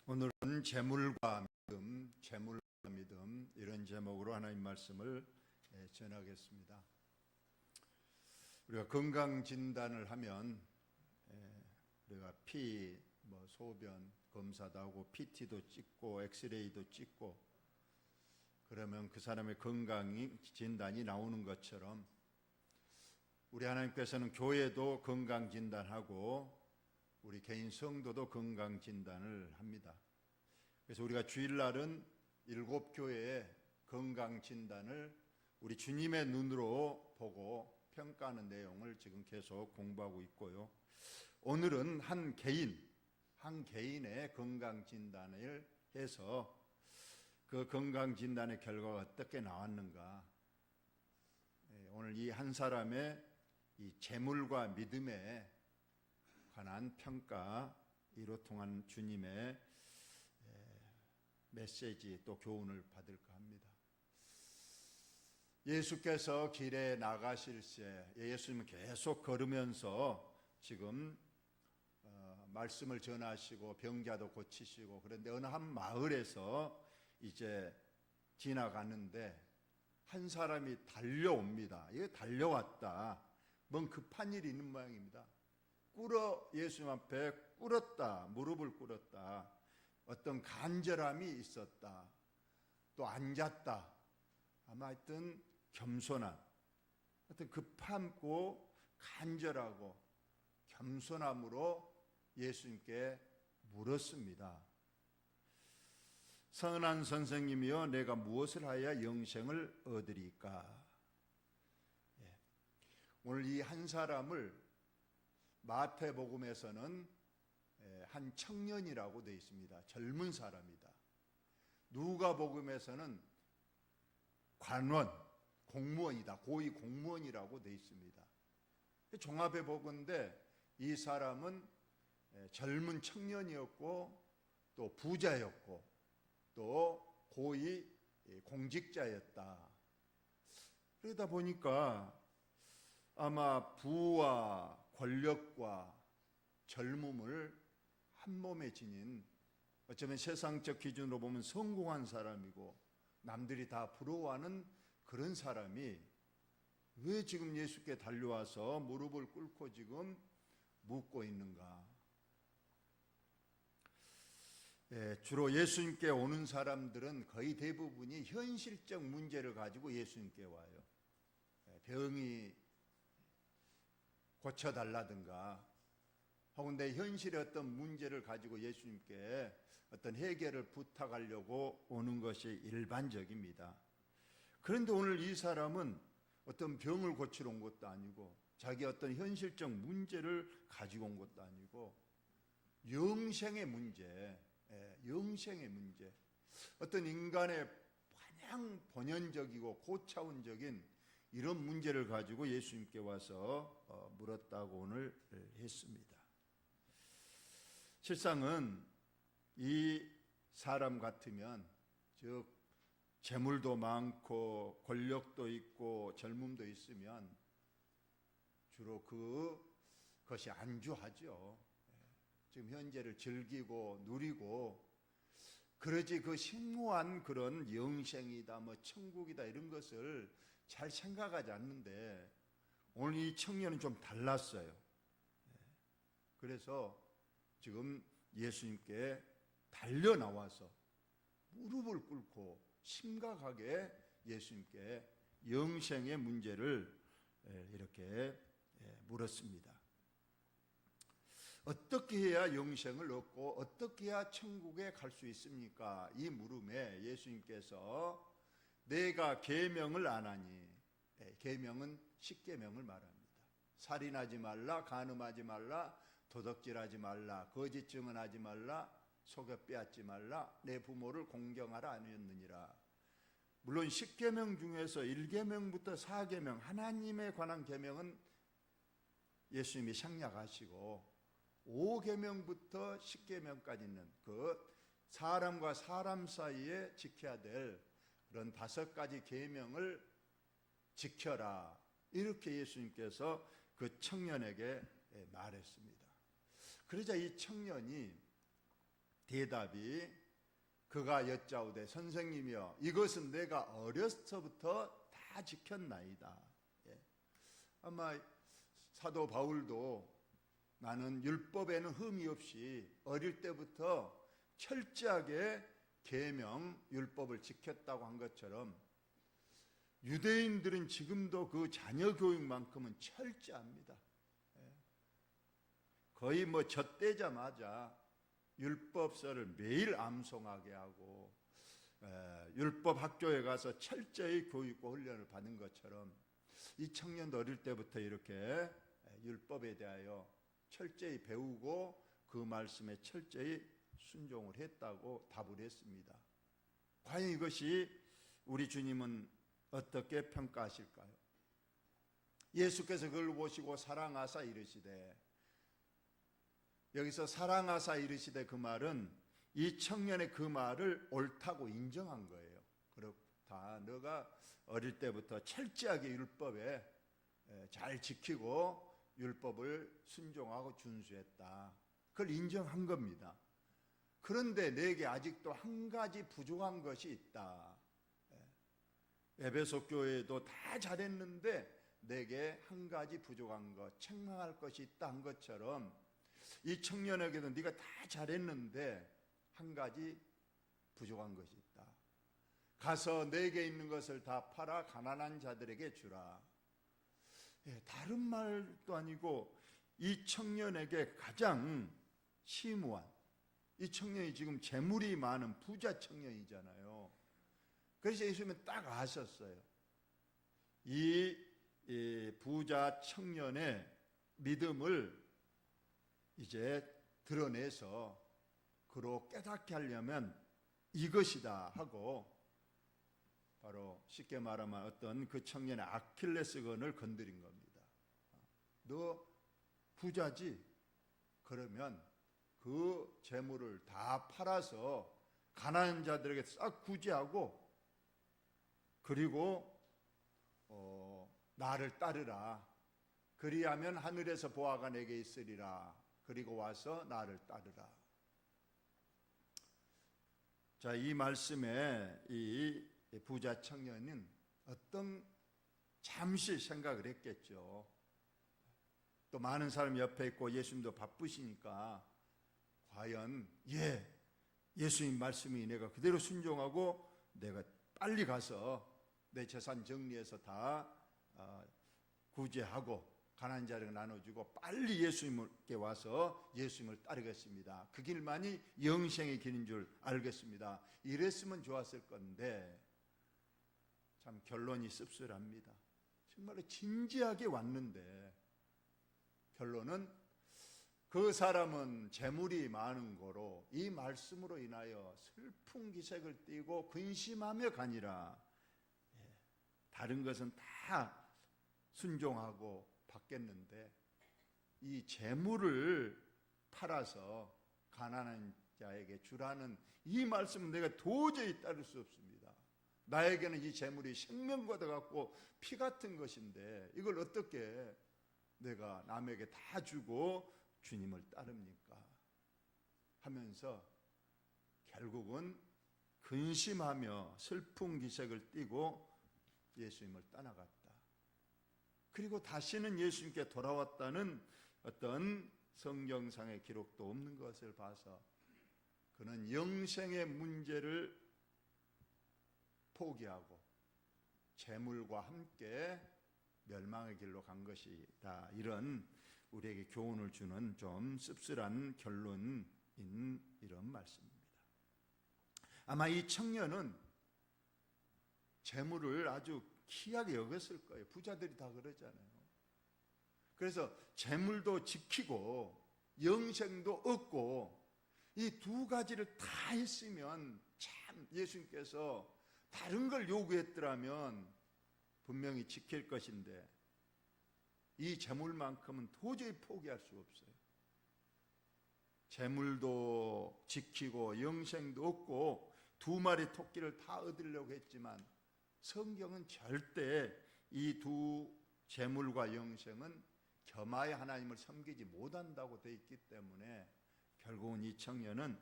오늘은 재물과 믿음 이런 제목으로 하나님 말씀을 전하겠습니다. 우리가 건강 진단을 하면 우리가 피, 소변 검사도 하고 PT도 찍고 엑스레이도 찍고 그러면 그 사람의 건강 진단이 나오는 것처럼 우리 하나님께서는 교회도 건강 진단하고 우리 개인 성도도 건강 진단을 합니다. 그래서 우리가 주일날은 7교회의 건강 진단을 우리 주님의 눈으로 보고 평가하는 내용을 지금 계속 공부하고 있고요. 오늘은 한 개인의 건강 진단을 해서 그 건강 진단의 결과가 어떻게 나왔는가, 오늘 이 한 사람의 이 재물과 믿음에 관한 평가, 이로 통한 주님의 메시지 또 교훈을 받을까 합니다. 예수께서 길에 나가실 때 예수님은 계속 걸으면서 지금 말씀을 전하시고 병자도 고치시고, 그런데 어느 한 마을에서 이제 지나가는데 한 사람이 달려옵니다. 이게 달려왔다. 뭔 급한 일이 있는 모양입니다. 예수님 앞에 꿇었다. 무릎을 꿇었다. 어떤 간절함이 있었다. 또 앉았다. 아마 하여튼 겸손한, 하여튼 급함고 간절하고 겸손함으로 예수님께 물었습니다. 선한 선생님이여, 내가 무엇을 하여야 영생을 얻으리까? 오늘 이 한 사람을 마태복음에서는 한 청년이라고 되어 있습니다. 젊은 사람이다. 누가복음에서는 관원, 공무원이다. 고위 공무원이라고 되어 있습니다. 종합해 보건대 이 사람은 젊은 청년이었고 또 부자였고 또 고위 공직자였다. 그러다 보니까 아마 부와 권력과 젊음을 한 몸에 지닌, 어쩌면 세상적 기준으로 보면 성공한 사람이고 남들이 다 부러워하는 그런 사람이 왜 지금 예수께 달려와서 무릎을 꿇고 지금 묻고 있는가? 주로 예수님께 오는 사람들은 거의 대부분이 현실적 문제를 가지고 예수님께 와요. 병이 고쳐달라든가 혹은 내 현실의 어떤 문제를 가지고 예수님께 어떤 해결을 부탁하려고 오는 것이 일반적입니다. 그런데 오늘 이 사람은 어떤 병을 고치러 온 것도 아니고 자기 어떤 현실적 문제를 가지고 온 것도 아니고 영생의 문제, 어떤 인간의 가장 본연적이고 고차원적인 이런 문제를 가지고 예수님께 와서 물었다고 오늘 했습니다. 실상은 이 사람 같으면, 즉 재물도 많고 권력도 있고 젊음도 있으면 주로 그것이 안주하죠. 지금 현재를 즐기고 누리고 그러지 그 심오한 그런 영생이다, 천국이다 이런 것을 잘 생각하지 않는데, 오늘 이 청년은 좀 달랐어요. 그래서 지금 예수님께 달려 나와서 무릎을 꿇고 심각하게 예수님께 영생의 문제를 이렇게 물었습니다. 어떻게 해야 영생을 얻고 어떻게 해야 천국에 갈 수 있습니까? 이 물음에 예수님께서 내가 계명을 안 하니, 계명은 10계명을 말합니다. 살인하지 말라, 간음하지 말라, 도둑질하지 말라, 거짓 증언하지 말라, 속여 빼앗지 말라, 내 부모를 공경하라 아니었느니라. 물론 10계명 중에서 1계명부터 4계명, 하나님에 관한 계명은 예수님이 생략하시고 5계명부터 10계명까지는 그 사람과 사람 사이에 지켜야 될 그런 5가지 계명을 지켜라, 이렇게 예수님께서 그 청년에게 말했습니다. 그러자 이 청년이 대답이 그가 여짜오되 선생님이여 이것은 내가 어려서부터 다 지켰나이다. 예. 아마 사도 바울도 나는 율법에는 흠이 없이 어릴 때부터 철저하게 계명 율법을 지켰다고 한 것처럼 유대인들은 지금도 그 자녀 교육만큼은 철저합니다. 거의 뭐 젖대자마자 율법서를 매일 암송하게 하고 율법 학교에 가서 철저히 교육과 훈련을 받은 것처럼 이 청년도 어릴 때부터 이렇게 율법에 대하여 철저히 배우고 그 말씀에 철저히 순종을 했다고 답을 했습니다. 과연 이것이 우리 주님은 어떻게 평가하실까요? 예수께서 그걸 보시고 사랑하사 이르시되, 여기서 사랑하사 이르시되 그 말은 이 청년의 그 말을 옳다고 인정한 거예요. 그렇다, 너가 어릴 때부터 철저하게 율법에 잘 지키고 율법을 순종하고 준수했다. 그걸 인정한 겁니다. 그런데 내게 아직도 한 가지 부족한 것이 있다. 에베소 교회도 다 잘했는데 내게 한 가지 부족한 것, 책망할 것이 있다 한 것처럼 이 청년에게도 네가 다 잘했는데 한 가지 부족한 것이 있다. 가서 내게 있는 것을 다 팔아 가난한 자들에게 주라. 다른 말도 아니고 이 청년에게 가장 심오한, 이 청년이 지금 재물이 많은 부자 청년이잖아요. 그래서 예수님은 딱 아셨어요. 이 부자 청년의 믿음을 이제 드러내서 그로 깨닫게 하려면 이것이다 하고 바로 쉽게 말하면 어떤 그 청년의 아킬레스건을 건드린 겁니다. 너 부자지? 그러면 그 재물을 다 팔아서 가난한 자들에게 싹 구제하고 그리고 나를 따르라. 그리하면 하늘에서 보아가 내게 있으리라. 그리고 와서 나를 따르라. 자, 이 말씀에 이 부자 청년은 어떤 잠시 생각을 했겠죠. 또 많은 사람 옆에 있고 예수님도 바쁘시니까 과연 예수님 말씀이 내가 그대로 순종하고 내가 빨리 가서 내 재산 정리해서 다 구제하고 가난한 자에게 나눠주고 빨리 예수님께 와서 예수님을 따르겠습니다. 그 길만이 영생의 길인 줄 알겠습니다. 이랬으면 좋았을 건데 참 결론이 씁쓸합니다. 정말로 진지하게 왔는데 결론은 그 사람은 재물이 많은 거로 이 말씀으로 인하여 슬픈 기색을 띠고 근심하며 가니라. 다른 것은 다 순종하고 받겠는데 이 재물을 팔아서 가난한 자에게 주라는 이 말씀은 내가 도저히 따를 수 없습니다. 나에게는 이 재물이 생명과도 같고 피 같은 것인데 이걸 어떻게 내가 남에게 다 주고 주님을 따릅니까? 하면서 결국은 근심하며 슬픈 기색을 띠고 예수님을 떠나갔다. 그리고 다시는 예수님께 돌아왔다는 어떤 성경상의 기록도 없는 것을 봐서 그는 영생의 문제를 포기하고 재물과 함께 멸망의 길로 간 것이다. 이런 우리에게 교훈을 주는 좀 씁쓸한 결론인 이런 말씀입니다. 아마 이 청년은 재물을 아주 귀하게 여겼을 거예요. 부자들이 다 그러잖아요. 그래서 재물도 지키고 영생도 얻고 이 두 가지를 다 했으면 참 예수님께서 다른 걸 요구했더라면 분명히 지킬 것인데 이 재물만큼은 도저히 포기할 수 없어요. 재물도 지키고 영생도 얻고 두 마리 토끼를 다 얻으려고 했지만 성경은 절대 이 두 재물과 영생은 겸하여 하나님을 섬기지 못한다고 되어 있기 때문에 결국은 이 청년은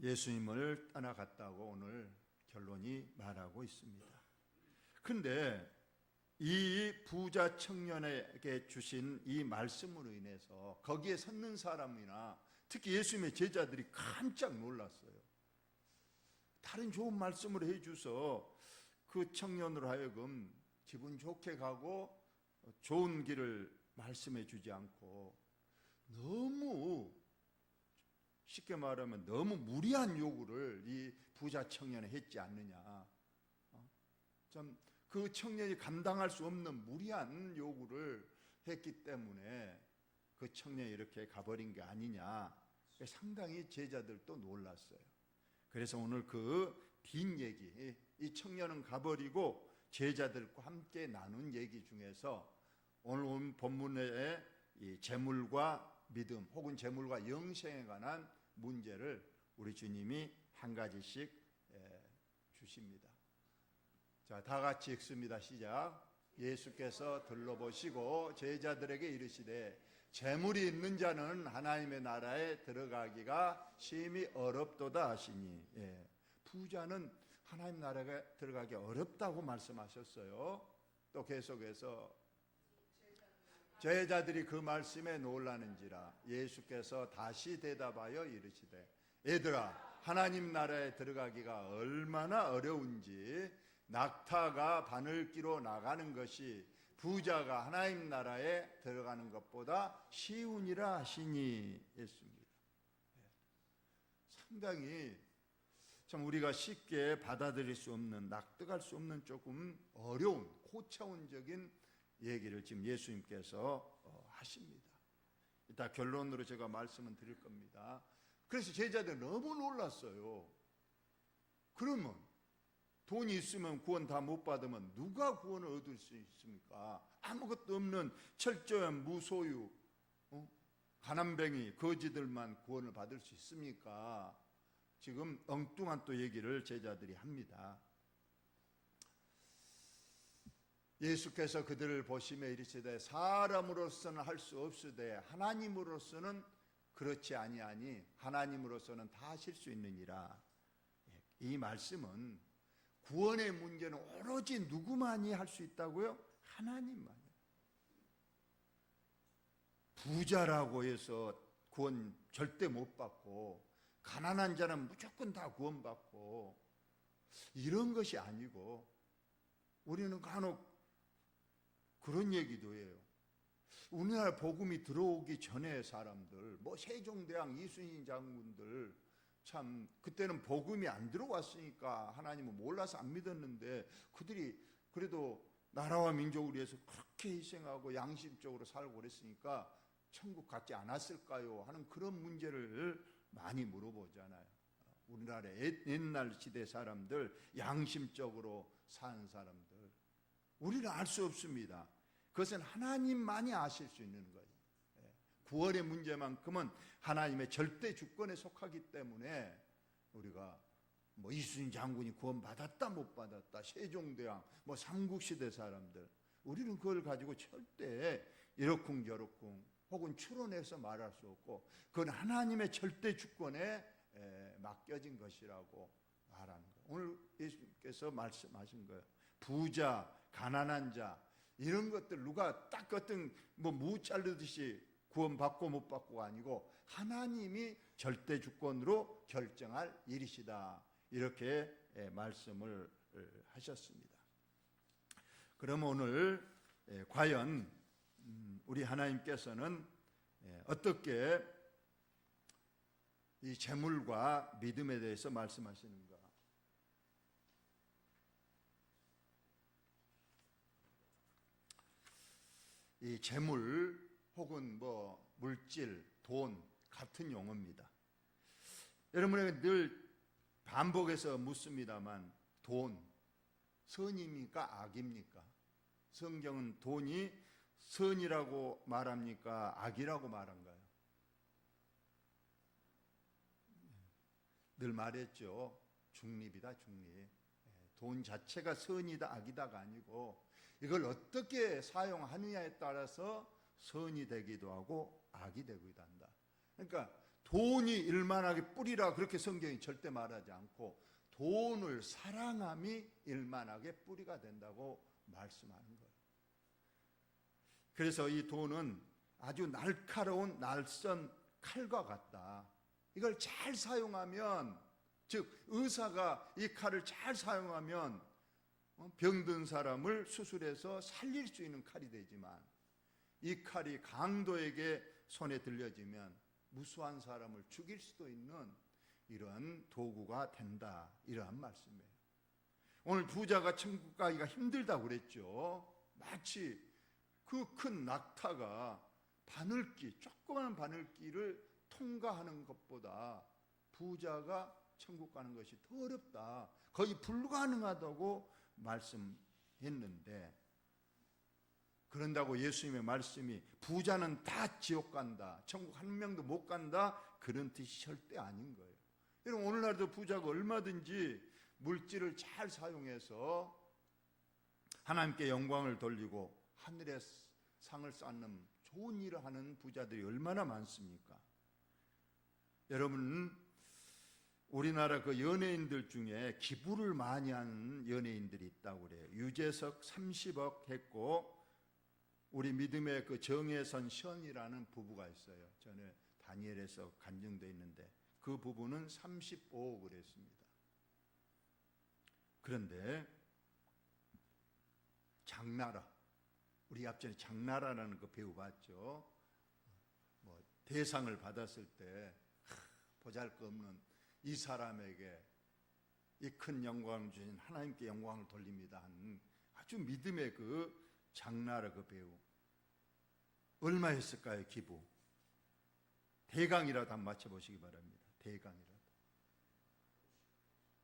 예수님을 떠나갔다고 오늘 결론이 말하고 있습니다. 그런데 이 부자 청년에게 주신 이 말씀으로 인해서 거기에 섰는 사람이나 특히 예수님의 제자들이 깜짝 놀랐어요. 다른 좋은 말씀을 해줘서 그 청년으로 하여금 기분 좋게 가고 좋은 길을 말씀해 주지 않고 너무 쉽게 말하면 너무 무리한 요구를 이 부자 청년에 했지 않느냐. 참 그 청년이 감당할 수 없는 무리한 요구를 했기 때문에 그 청년이 이렇게 가버린 게 아니냐. 상당히 제자들도 놀랐어요. 그래서 오늘 그 뒷얘기, 이 청년은 가버리고 제자들과 함께 나눈 얘기 중에서 오늘 본문의 이 재물과 믿음 혹은 재물과 영생에 관한 문제를 우리 주님이 한 가지씩 주십니다. 자, 다 같이 읽습니다. 시작. 예수께서 들러보시고 제자들에게 이르시되 재물이 있는 자는 하나님의 나라에 들어가기가 심히 어렵도다 하시니, 부자는 하나님 나라에 들어가기 어렵다고 말씀하셨어요. 또 계속해서 제자들이 그 말씀에 놀라는지라 예수께서 다시 대답하여 이르시되 얘들아, 하나님 나라에 들어가기가 얼마나 어려운지 낙타가 바늘기로 나가는 것이 부자가 하나님 나라에 들어가는 것보다 쉬우니라 하시니 했습니다. 상당히 참 우리가 쉽게 받아들일 수 없는, 납득할 수 없는 조금 어려운 고차원적인 얘기를 지금 예수님께서 하십니다. 이따 결론으로 제가 말씀을 드릴 겁니다. 그래서 제자들 너무 놀랐어요. 그러면 돈이 있으면 구원 다 못 받으면 누가 구원을 얻을 수 있습니까? 아무것도 없는 철저한 무소유, 가난뱅이, 거지들만 구원을 받을 수 있습니까? 지금 엉뚱한 또 얘기를 제자들이 합니다. 예수께서 그들을 보시며 이르시되 사람으로서는 할 수 없으되 하나님으로서는 그렇지 아니하니 하나님으로서는 다 하실 수 있느니라. 이 말씀은 구원의 문제는 오로지 누구만이 할 수 있다고요? 하나님만이. 부자라고 해서 구원 절대 못 받고 가난한 자는 무조건 다 구원받고 이런 것이 아니고 우리는 간혹 그런 얘기도 해요. 우리나라 복음이 들어오기 전에 사람들, 뭐 세종대왕, 이순신 장군들 참 그때는 복음이 안 들어왔으니까 하나님을 몰라서 안 믿었는데 그들이 그래도 나라와 민족을 위해서 그렇게 희생하고 양심적으로 살고 그랬으니까 천국 같지 않았을까요? 하는 그런 문제를 많이 물어보잖아요. 우리나라 옛날 시대 사람들, 양심적으로 사는 사람들, 우리는 알 수 없습니다. 그것은 하나님만이 아실 수 있는 거예요. 구원의 문제만큼은 하나님의 절대 주권에 속하기 때문에 우리가 뭐 이순신 장군이 구원 받았다 못 받았다, 세종대왕, 뭐 삼국시대 사람들, 우리는 그걸 가지고 절대 이러쿵저러쿵 혹은 추론해서 말할 수 없고 그건 하나님의 절대 주권에 맡겨진 것이라고 말하는 거예요. 오늘 예수님께서 말씀하신 거예요. 부자, 가난한 자 이런 것들 누가 딱 어떤 뭐 무 자르듯이 구원받고 못 받고가 아니고 하나님이 절대 주권으로 결정할 일이시다. 이렇게 말씀을 하셨습니다. 그럼 오늘 과연 우리 하나님께서는 어떻게 이 재물과 믿음에 대해서 말씀하시는가? 이 재물 혹은 뭐 물질, 돈 같은 용어입니다. 여러분에게 늘 반복해서 묻습니다만 돈, 선입니까? 악입니까? 성경은 돈이 선이라고 말합니까? 악이라고 말한가요? 늘 말했죠. 중립이다, 중립. 돈 자체가 선이다, 악이다가 아니고 이걸 어떻게 사용하느냐에 따라서 선이 되기도 하고 악이 되기도 한다. 그러니까 돈이 일만하게 뿌리라 그렇게 성경이 절대 말하지 않고 돈을 사랑함이 일만하게 뿌리가 된다고 말씀하는 거예요. 그래서 이 돈은 아주 날카로운 낯선 칼과 같다. 이걸 잘 사용하면, 즉 의사가 이 칼을 잘 사용하면 병든 사람을 수술해서 살릴 수 있는 칼이 되지만, 이 칼이 강도에게 손에 들려지면 무수한 사람을 죽일 수도 있는 이런 도구가 된다, 이러한 말씀이에요. 오늘 부자가 천국 가기가 힘들다고 그랬죠. 마치 그 큰 낙타가 바늘길, 조그마한 바늘길을 통과하는 것보다 부자가 천국 가는 것이 더 어렵다, 거의 불가능하다고 말씀했는데, 그런다고 예수님의 말씀이 부자는 다 지옥 간다, 천국 한 명도 못 간다, 그런 뜻이 절대 아닌 거예요. 여러분, 오늘날도 부자가 얼마든지 물질을 잘 사용해서 하나님께 영광을 돌리고 하늘의 상을 쌓는 좋은 일을 하는 부자들이 얼마나 많습니까? 여러분, 우리나라 그 연예인들 중에 기부를 많이 하는 연예인들이 있다고 그래요. 유재석 30억 했고, 우리 믿음의 그 정혜선 시언이라는 부부가 있어요. 전에 다니엘에서 간증되어 있는데 그 부부는 35억을 했습니다. 그런데 장나라, 우리 앞전에 장나라라는 그 배우 봤죠? 뭐 대상을 받았을 때 보잘것없는 이 사람에게 이 큰 영광을 주신 하나님께 영광을 돌립니다 한 아주 믿음의 그 장나라 그 배우, 얼마 했을까요? 기부 대강이라도 한번 맞춰보시기 바랍니다. 대강이라도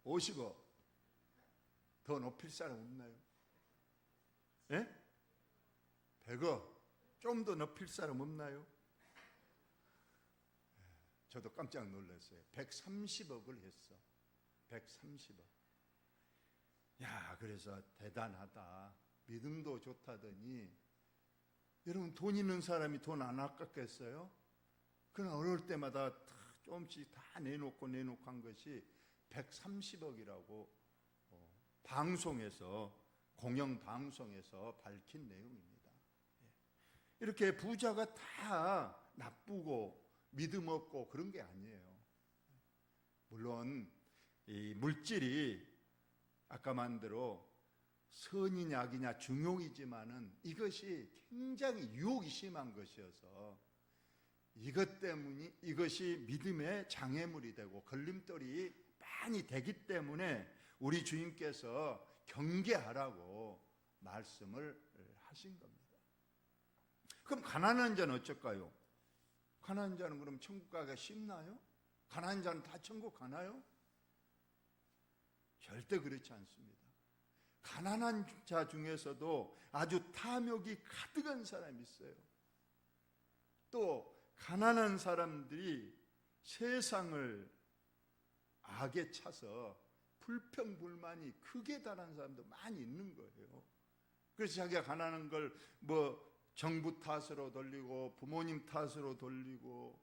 50억. 더 높일 사람 없나요? 예? 100억. 좀 더 높일 사람 없나요? 저도 깜짝 놀랐어요. 130억을 했어. 130억. 야, 그래서 대단하다, 믿음도 좋다더니, 여러분, 돈 있는 사람이 돈 안 아깝겠어요? 그러나 어려울 때마다 조금씩 다 내놓고 한 것이 130억이라고 방송에서, 공영방송에서 밝힌 내용입니다. 이렇게 부자가 다 나쁘고 믿음 없고 그런 게 아니에요. 물론 이 물질이 아까 말대로 선이냐 악이냐 중용이지만은 이것이 굉장히 유혹이 심한 것이어서 이것 때문에 이것이 믿음의 장애물이 되고 걸림돌이 많이 되기 때문에 우리 주님께서 경계하라고 말씀을 하신 겁니다. 그럼 가난한 자는 어쩔까요? 가난한 자는 그럼 천국 가기가 쉽나요? 가난한 자는 다 천국 가나요? 절대 그렇지 않습니다. 가난한 자 중에서도 아주 탐욕이 가득한 사람이 있어요. 또 가난한 사람들이 세상을 악에 차서 불평불만이 크게 달한 사람도 많이 있는 거예요. 그래서 자기가 가난한 걸 뭐 정부 탓으로 돌리고 부모님 탓으로 돌리고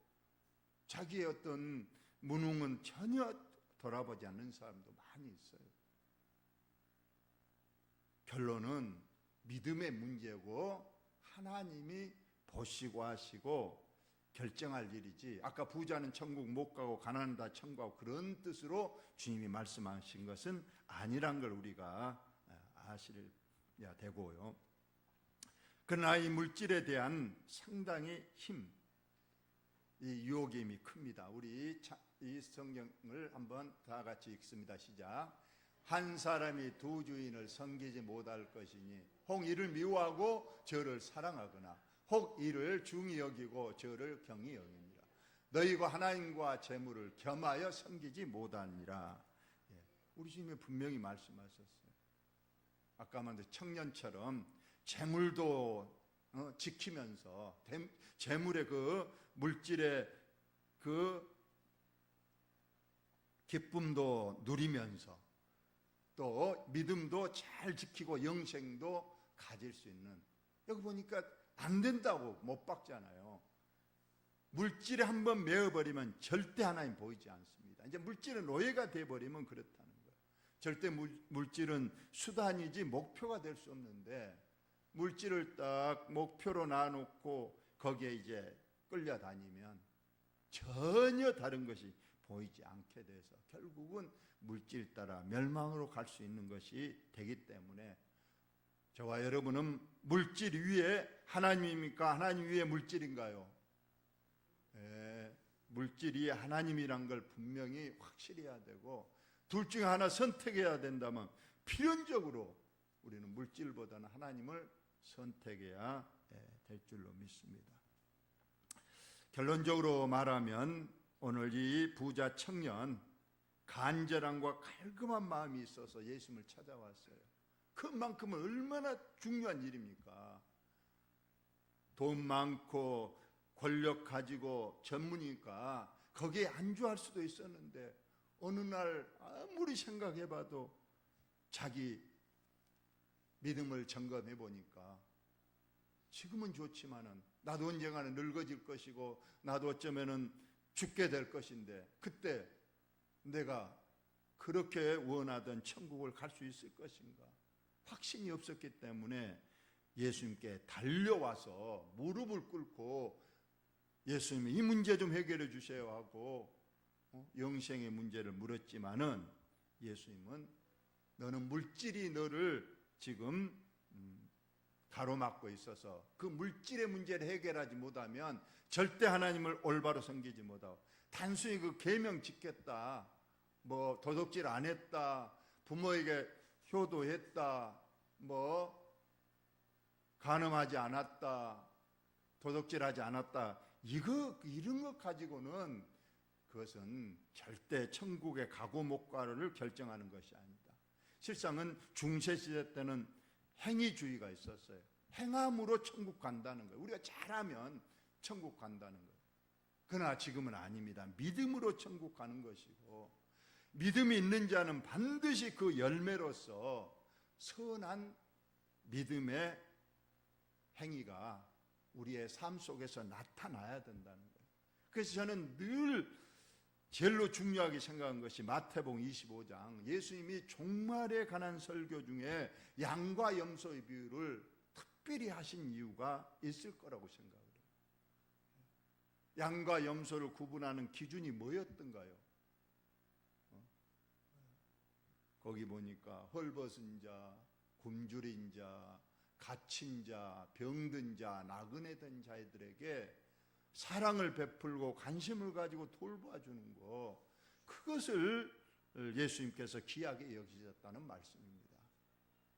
자기의 어떤 무능은 전혀 돌아보지 않는 사람도 많이 있어요. 결론은 믿음의 문제고 하나님이 보시고 하시고 결정할 일이지, 아까 부자는 천국 못 가고 가난한 자 천국 가고 그런 뜻으로 주님이 말씀하신 것은 아니란 걸 우리가 아셔야 되고요. 그러나 이 물질에 대한 상당히 이 유혹의 힘이 큽니다. 우리 이 성경을 한번 다 같이 읽습니다. 시작. 한 사람이 두 주인을 섬기지 못할 것이니 혹 이를 미워하고 저를 사랑하거나 혹 이를 중히 여기고 저를 경히 여기니라. 너희가 하나님과 재물을 겸하여 섬기지 못하니라. 우리 주님이 분명히 말씀하셨어요. 아까 말한 청년처럼 재물도 지키면서 재물의 그 물질의 그 기쁨도 누리면서 또 믿음도 잘 지키고 영생도 가질 수 있는, 여기 보니까 안 된다고 못 박잖아요. 물질에 한번 매어버리면 절대 하나님 보이지 않습니다. 이제 물질은 노예가 돼버리면 그렇다는 거예요. 절대 물질은 수단이지 목표가 될 수 없는데, 물질을 딱 목표로 놔놓고 거기에 이제 끌려다니면 전혀 다른 것이 보이지 않게 돼서 결국은 물질 따라 멸망으로 갈 수 있는 것이 되기 때문에, 저와 여러분은 물질 위에 하나님입니까? 하나님 위에 물질인가요? 물질이 하나님이란 걸 분명히 확실히 해야 되고, 둘 중에 하나 선택해야 된다면 필연적으로 우리는 물질보다는 하나님을 선택해야 될 줄로 믿습니다. 결론적으로 말하면 오늘 이 부자 청년, 간절함과 갈급한 마음이 있어서 예수님을 찾아왔어요. 그만큼은 얼마나 중요한 일입니까? 돈 많고 권력 가지고 전문이니까 거기에 안주할 수도 있었는데, 어느 날 아무리 생각해봐도 자기 믿음을 점검해 보니까 지금은 좋지만은 나도 언젠가는 늙어질 것이고 나도 어쩌면은 죽게 될 것인데, 그때 내가 그렇게 원하던 천국을 갈 수 있을 것인가 확신이 없었기 때문에 예수님께 달려와서 무릎을 꿇고 예수님이 이 문제 좀 해결해 주세요 하고 영생의 문제를 물었지만은, 예수님은 너는 물질이 너를 지금 가로막고 있어서 그 물질의 문제를 해결하지 못하면 절대 하나님을 올바로 섬기지 못하고, 단순히 그 계명 지켰다, 뭐 도둑질 안 했다, 부모에게 효도했다, 뭐 간음하지 않았다, 도둑질하지 않았다, 이런 것 가지고는 그것은 절대 천국에 가고 못 가를 결정하는 것이 아니다. 실상은 중세시대 때는 행위주의가 있었어요. 행함으로 천국 간다는 거예요. 우리가 잘하면 천국 간다는 거예요. 그러나 지금은 아닙니다. 믿음으로 천국 가는 것이고, 믿음이 있는 자는 반드시 그 열매로서 선한 믿음의 행위가 우리의 삶 속에서 나타나야 된다는 거예요. 그래서 저는 늘 제일로 중요하게 생각한 것이 마태복음 25장, 예수님이 종말에 관한 설교 중에 양과 염소의 비유를 특별히 하신 이유가 있을 거라고 생각을 해요. 양과 염소를 구분하는 기준이 뭐였던가요? 거기 보니까 헐벗은 자, 굶주린 자, 갇힌 자, 병든 자, 나그네 된 자들에게 사랑을 베풀고 관심을 가지고 돌봐주는 것, 그것을 예수님께서 귀하게 여기셨다는 말씀입니다.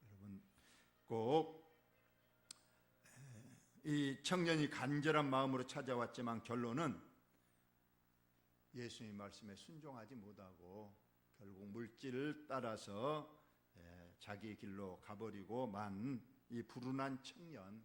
여러분, 꼭 이 청년이 간절한 마음으로 찾아왔지만 결론은 예수님 말씀에 순종하지 못하고 결국 물질을 따라서 자기 길로 가버리고 만 이 불운한 청년,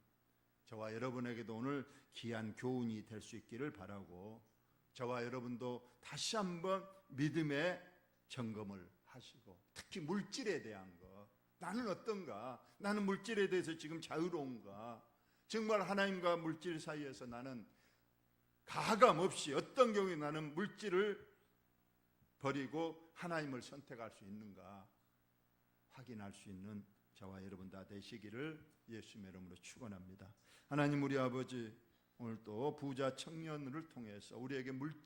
저와 여러분에게도 오늘 귀한 교훈이 될 수 있기를 바라고, 저와 여러분도 다시 한번 믿음의 점검을 하시고, 특히 물질에 대한 것, 나는 어떤가? 나는 물질에 대해서 지금 자유로운가? 정말 하나님과 물질 사이에서 나는 가감 없이 어떤 경우에 나는 물질을 버리고 하나님을 선택할 수 있는가 확인할 수 있는 저와 여러분 다 되시기를 예수님의 이름으로 축원합니다. 하나님, 우리 아버지, 오늘 또 부자 청년을 통해서 우리에게 물질